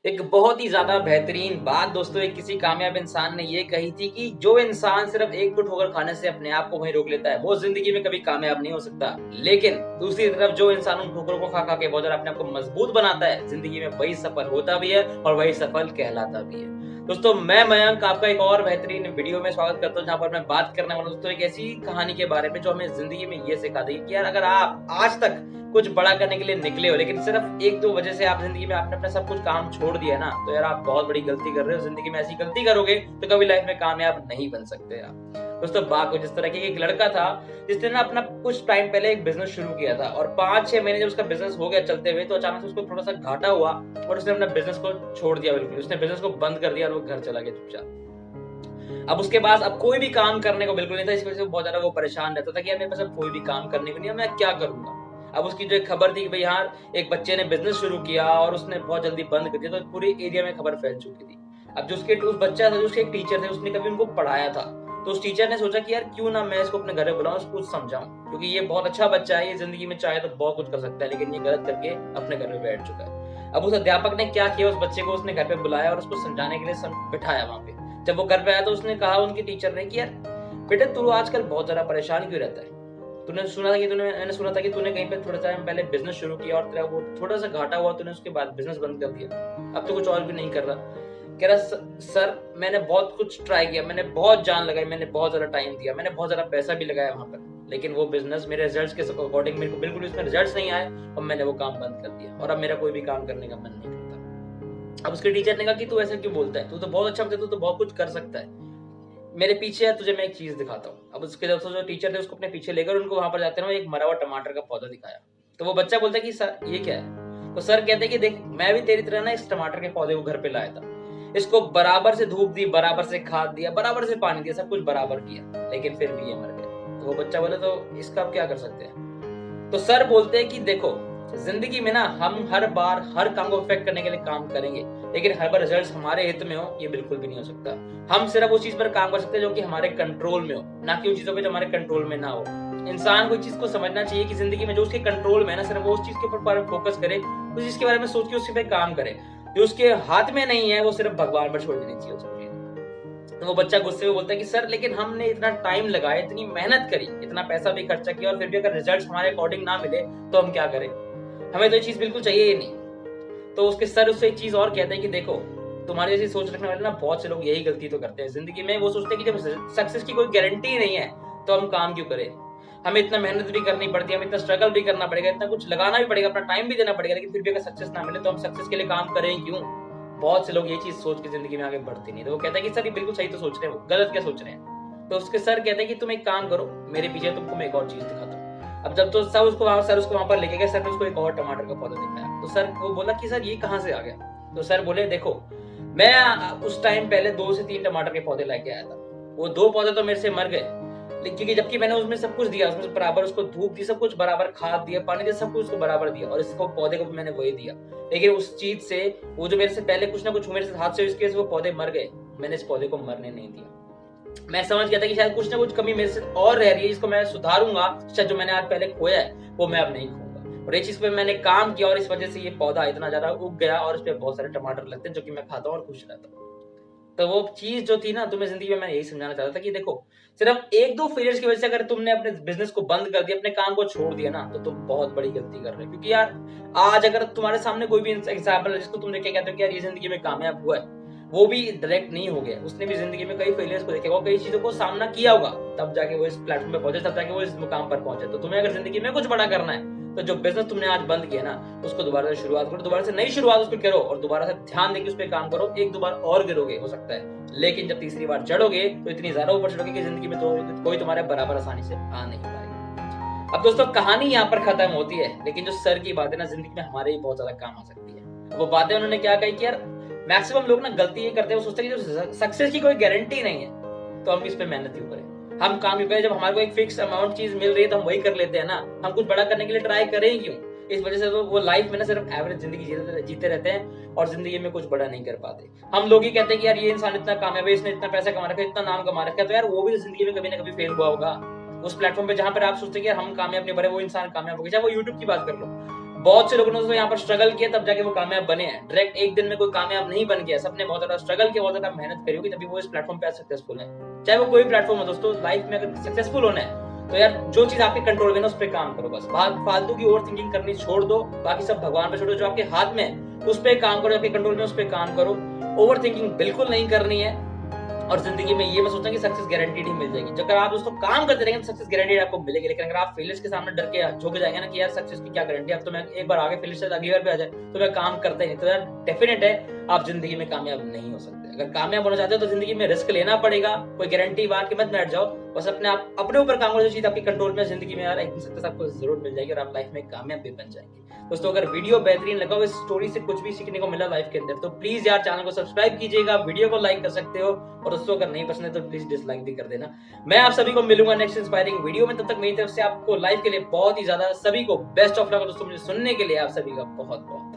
एक बहुत ही ज़्यादा बेहतरीन बात दोस्तों एक किसी कामयाब इंसान ने ये कही थी कि जो इंसान सिर्फ एक दो ठोकर खाने से अपने आप को वहीं रोक लेता है, वो ज़िंदगी में कभी कामयाब नहीं हो सकता। लेकिन दूसरी तरफ जो इंसान उन ठोकरों को खा-खा के बहुत ज़्यादा अपने आप को मजबूत बनाता है, ज़िंदगी में वही सफल होता भी है और वही सफल कहलाता भी है। दोस्तों मैं मयंक आपका एक और बेहतरीन वीडियो में स्वागत करता हूँ, जहाँ पर मैं बात करने वाला हूँ दोस्तों एक ऐसी कहानी के बारे में जो हमें ज़िंदगी में ये सिखा देगी कि यार अगर आप आज तक कुछ बड़ा करने के लिए निकले हो, लेकिन सिर्फ 1-2 वजह से आप ज़िंदगी में आपने अपना सब कुछ काम छोड़ दिया है ना, तो यार आप बहुत बड़ी गलती कर रहे हो। ज़िंदगी में ऐसी गलती करोगे तो कभी लाइफ में कामयाब नहीं बन सकते आप। दोस्तों बात कुछ इस तरह की, एक लड़का था जिसने ना अपना कुछ टाइम पहले एक बिज़नेस शुरू किया था और 5-6 महीने जब उसका बिज़नेस हो गया चलते हुए, तो अचानक से उसको थोड़ा-सा घाटा हुआ और उसने अपना बिज़नेस को छोड़ दिया बिल्कुल। उसने बिज़नेस को बंद कर दिया और वो घर चला गया चुपचाप। अब उसके पास अब कोई भी काम करने को बिल्कुल नहीं था, इस वजह से बहुत ज़्यादा वो परेशान रहता था कि यार मेरे पास अब कोई भी काम करने को नहीं है, मैं क्या करूँगा? अब उसकी जो एक खबर थी कि भई यार एक बच्चे ने बिज़नेस शुरू किया और उसने बहुत जल्दी बंद कर दिया, तो पूरे एरिया में खबर फैल चुकी थी। अब जो उसके उस बच्चा था, जो उसके एक टीचर थे, उसने कभी उनको पढ़ाया था। तो उस टीचर ने सोचा कि यार क्यों ना मैं इसको अपने घर पे बुलाऊँ, इसको कुछ समझाऊँ, क्योंकि ये बहुत अच्छा बच्चा है, ये ज़िंदगी में चाहे तो बहुत कुछ कर सकता है, लेकिन ये गलत करके अपने घर में बैठ चुका है। अब उस अध्यापक ने क्या किया, उस बच्चे को उसने घर पे बुलाया और उसको समझाने के लिए बिठाया वहाँ पे। जब वो घर पे आया तो उसने कहा उनके टीचर ने कि यार बेटा तू आजकल बहुत ज़्यादा परेशान क्यों रहता है? मैंने सुना था कि तूने कहीं पे थोड़ा टाइम पहले बिज़नेस शुरू किया और तेरा वो थोड़ा-सा घाटा हुआ, तूने उसके बाद बिज़नेस बंद कर दिया। अब तो कुछ और भी नहीं कर रहा। कह रहा सर मैंने बहुत कुछ ट्राई किया, मैंने बहुत जान लगाई, मैंने बहुत ज़्यादा टाइम दिया, मैंने बहुत ज़्यादा पैसा भी लगाया वहाँ पर। लेकिन वो बिज़नेस मेरे रिज़ल्ट्स के अकॉर्डिंग मेरे को बिल्कुल उसमें रिज़ल्ट्स नहीं आए और मैंने वो काम बंद कर दिया और अब मेरा कोई भी काम करने का मन नहीं करता। अब उसके टीचर ने कहा कि तू ऐसा क्यों बोलता है? तू तो बहुत अच्छा बच्चा है, तू तो बहुत कुछ कर सकता है। मेरे पीछे है, तुझे मैं एक चीज़ दिखाता हूँ। अब उसके जब से जो टीचर थे उसको अपने पीछे लेकर उनको वहाँ पर जाते हैं ना, एक मरा हुआ टमाटर का पौधा दिखाया। तो वो बच्चा बोलता है कि सर ये क्या है? तो सर कहते हैं कि देख मैं भी तेरी तरह ना इस टमाटर के पौधे को घर पे लाया था। इसको बराबर से धूप दी, बराबर से खाद दिया, बराबर से पानी दिया, सब कुछ बराबर किया, लेकिन फिर भी ये मर गया। तो वो बच्चा बोले तो इसका अब क्या कर सकते हैं? तो सर बोलते हैं कि देखो जिंदगी में ना हम हर बार हर काम को परफेक्ट करने के लिए काम करेंगे, लेकिन हर बार रिजल्ट्स हमारे हित में हो ये बिल्कुल भी नहीं हो सकता। हम सिर्फ उस चीज पर काम कर सकते हैं जो कि हमारे कंट्रोल में हो, ना कि उन चीजों पे जो हमारे कंट्रोल में ना हो। इंसान को इस चीज को समझना चाहिए कि जिंदगी में जो उसके कंट्रोल में है ना, सिर्फ वो उस चीज के ऊपर फोकस करे, उस चीज के बारे में सोच के उसी पे काम करे। जो उसके हाथ में नहीं है वो सिर्फ भगवान पर छोड़ देनी चाहिए उसको। तो वो बच्चा गुस्से में बोलता है कि सर लेकिन हमने इतना टाइम लगाया, इतनी मेहनत करी, इतना पैसा भी खर्चा किया और फिर भी अगर रिजल्ट्स हमारे अकॉर्डिंग ना मिले तो हम क्या करें? हमें तो ये चीज़ बिल्कुल चाहिए ही नहीं। तो उसके सर उससे एक चीज़ और कहते हैं कि देखो, तुम्हारी जैसी सोच रखने वाले ना बहुत से लोग यही गलती तो करते हैं ज़िंदगी में। वो सोचते हैं कि जब सक्सेस की कोई गारंटी ही नहीं है, तो हम काम क्यों करें? हमें इतना मेहनत भी करनी पड़ती है, हमें इतना स्ट्रगल भी करना पड़ेगा, इतना कुछ लगाना भी पड़ेगा, अपना टाइम भी देना पड़ेगा, लेकिन फिर भी अगर सक्सेस ना मिले तो हम सक्सेस के लिए काम करें क्यों? बहुत से लोग ये चीज़ सोच के ज़िंदगी में आगे बढ़ते नहीं। तो वो कहता है कि सर ये बिल्कुल सही तो सोच रहे हो, गलत क्या सोच रहे हैं? तो उसके सर कहते हैं कि तुम एक काम करो, मेरे पीछे तुमको मैं एक और चीज़ दिखाता हूँ। अब जब तो सर उसको वहाँ पर लेके गए, सर ने उसको एक और टमाटर का पौधा दिखाया। तो सर वो बोला कि सर ये कहाँ से आ गया? तो सर बोले देखो, मैं उस टाइम पहले 2 से 3 टमाटर के पौधे लेके आया था। वो 2 पौधे तो मेरे से मर गए, क्योंकि जबकि मैंने उसमें सब कुछ दिया, उसमें बराबर उसको धूप दी, सब कुछ बराबर खाद दिया, पानी दिया, सब कुछ उसको बराबर दिया और इसको पौधे को भी मैंने वही दिया। लेकिन उस चीज़ से वो जो मेरे से पहले कुछ ना कुछ मेरे से हाथ से इसके वो पौधे मर गए, मैंने इस पौधे को मरने नहीं दिया। मैं समझ गया था कि शायद कुछ ना कुछ कमी मेरे से और रह रही है, जिसको मैं सुधारूँगा, शायद जो मैंने आज पहले खोया है, वो मैं अब नहीं खोऊँगा। और ये चीज़ पे मैंने काम किया और इस वजह से ये पौधा इतना ज़्यादा उग गया और इसपे बहुत सारे टमाटर लगते हैं, जो कि मैं खाता हूँ और खुश रहता हूँ। तो वो चीज़ जो थी ना, तुम्हें ज़िंदगी में मैं यही समझाना चाहता था कि देखो, सिर्फ 1-2 फेलियर्स की वजह से अगर तुमने अपने बिज़नेस को बंद कर दिया, अपने काम को छोड़ दिया ना, तो तुम बहुत बड़ी गलती कर रहे हो। क्योंकि यार, आज अगर तुम्हारे सामने कोई भी एग्ज़ाम्पल है जिसको तुम देख के कहते हो कि यार ये ज़िंदगी में कामयाब हुआ है, वो भी डायरेक्ट नहीं हो गया। उसने भी ज़िंदगी में कई फेलियर्स को देखा होगा, कई चीज़ों को सामना किया होगा, तब जाके वो इस प्लेटफ़ॉर्म पे पहुँचे, तब जाके वो इस मुकाम पर पहुँचे। तो तुम्हें अगर ज़िंदगी में कुछ बड़ा करना है, तो जो बिज़नेस तुमने आज बंद किया ना, उसको दोबारा से शुरुआत करो, दोबारा से नई शुरुआत उसपे करो और दोबारा से ध्यान देके उसपे काम करो। 1-2 बार और गिरोगे हो सकता है, लेकिन जब तीसरी बार चढ़ोगे, तो इतनी ज़्यादा ऊपर चढ़ोगे कि ज़िंदगी में तो कोई तुम्हारे बराबर आसानी से आ नहीं पाएगा। अब दोस्तों कहानी यहाँ पर खत्म होती है, लेकिन जो सर की बात है ना, ज़िंदगी में हमारे ही बहुत ज़्यादा काम आ सकती है। वो बातें उन्होंने क्या कही कि यार मैक्सिमम लोग ना गलती ये करते हैं, वो सोचते हैं कि जब सक्सेस की कोई गारंटी नहीं है, तो हम किस पे मेहनत क्यों करें? हम काम क्यों करें? जब हमारे को एक फिक्स अमाउंट चीज़ मिल रही है, तो हम वही कर लेते हैं ना। हम कुछ बड़ा करने के लिए ट्राई करें ही क्यों? इस वजह से तो वो लाइफ में ना सिर्फ एवरेज ज़िंदगी जीते रहते हैं और ज़िंदगी में कुछ बड़ा नहीं कर पाते। हम लोग ही कहते हैं कि यार ये इंसान इतना कामयाब है, इसने इतना पैसा कमा रखा है, इतना नाम कमा रखा है, तो यार वो भी ज़िंदगी में कभी ना कभी फेल हुआ होगा। उस प्लेटफ़ॉर्म पे जहाँ पर आप सोचते हैं कि यार हम कामयाब नहीं बने, वो इंसान कामयाब हो गया। चाहे वो यूट्यूब की बात कर लो। बहुत से लोगों ने तो यहाँ पर स्ट्रगल किया तब जाके वो कामयाब बने हैं। डायरेक्ट एक दिन में कोई कामयाब नहीं बन गया, सबने बहुत ज्यादा स्ट्रगल किया, बहुत ज्यादा मेहनत करी होगी, तभी वो इस प्लेटफॉर्म पे आज सक्सेसफुल है। चाहे वो कोई प्लेटफॉर्म हो दोस्तों, लाइफ में अगर सक्सेसफुल होना है तो यार जो चीज आपके कंट्रोल में ना उस पर काम करो। बस फालतू की ओवर थिंकिंग करनी छोड़ दो, बाकी सब भगवान पे छोड़ो। जो आपके हाथ में है उस पर काम करो, आपके कंट्रोल में उस पर काम करो। ओवर थिंकिंग बिल्कुल नहीं करनी है। और जिंदगी में ये मैं सोचता हूँ कि सक्सेस गारंटीड ही मिल जाएगी। अगर आप दोस्तों काम करते रहेंगे तो सक्सेस गारंटीड आपको मिलेगी। लेकिन अगर आप फेलियर्स के सामने डर के झुक जाएंगे ना कि यार सक्सेस की क्या गारंटी है, अब तो मैं एक बार आगे फेलियर से अगली बार पे आ जाए तो मैं काम करता ही नहीं, तो यार डेफिनेट है आप जिंदगी में कामयाब नहीं हो सकते। अगर कामयाब होना चाहते हो तो जिंदगी में रिस्क लेना पड़ेगा, कोई गारंटी मार के मत बैठ जाओ। बस अपने ऊपर काम करो, जो चीज आपकी कंट्रोल में जिंदगी में यार एक दिन सक्सेस आपको जरूर मिल जाएगी और आप लाइफ में कामयाब भी बन जाएंगे। दोस्तों अगर वीडियो बेहतरीन लगा हो, इस स्टोरी से कुछ भी सीखने को मिला लाइफ के अंदर, तो प्लीज यार चैनल को सब्सक्राइब कीजिएगा, वीडियो को लाइक कर सकते हो, और दोस्तों अगर नहीं पसंद है तो प्लीज डिसलाइक भी कर देना। मैं आप सभी को मिलूंगा नेक्स्ट इंस्पायरिंग वीडियो में। तब तक मेरी तरफ से आपको लाइफ के लिए बहुत ही ज्यादा सभी को बेस्ट ऑफ लक। दोस्तों मुझे सुनने के लिए आप सभी का बहुत बहुत